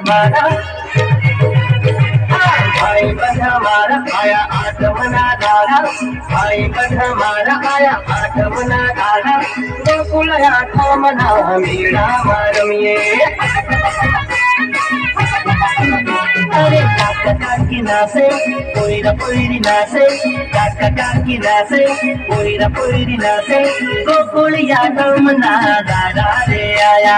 मारा भाई बंध हमारा आया आठवना दारा भाई बंध हमारा आया आठवना दारा गोकुल आठवना मेरा मारमिये अरे काका काकी नाचे पोईरा पोईरी नाचे काका काकी नाचे पोईरा पोईरी नाचे गोकुल आठवना दारा रे आया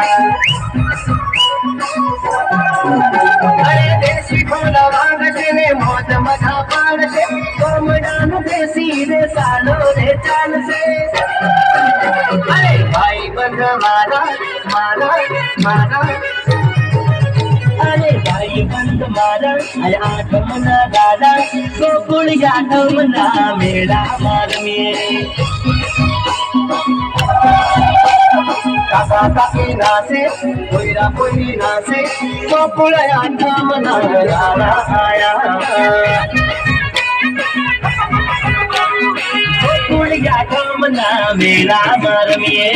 अरे देशी भोला वागशे ने मौज मजा पाड़शे कोमडान देसी रे सालो रे चालशे अरे भाई बंध मारा मारा मारा अरे भाई बंध मारा अरे आठवना दादा गोकुल आठवना मेरा मारमिये काका काकी नाचे पोईरा पोईरी नाचे गोकुल आठवना दादा आया गोकुल आठवना मेरा मारमिये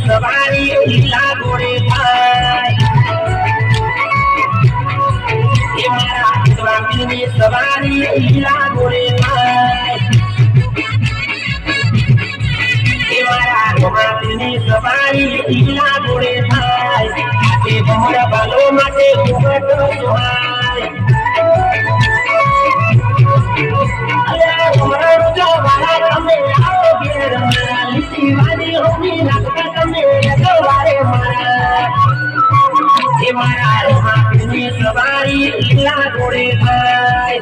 सवारी लीला गोरे भाई सवारी लीला गोरे भाई सवारी लीला गोरे भाई मोहरा बालो माटे घूमत सुहाय मोहरा रुजा वाला तमे आओगे रमना लिसी वाली होगी लगता तमे लगवारे मारा ये मारा रोमानी सवारी लीला गोरे भाई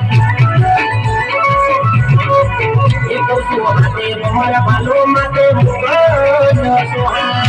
ये को सुहाते मोहरा बालो माटे घूमत सुहाय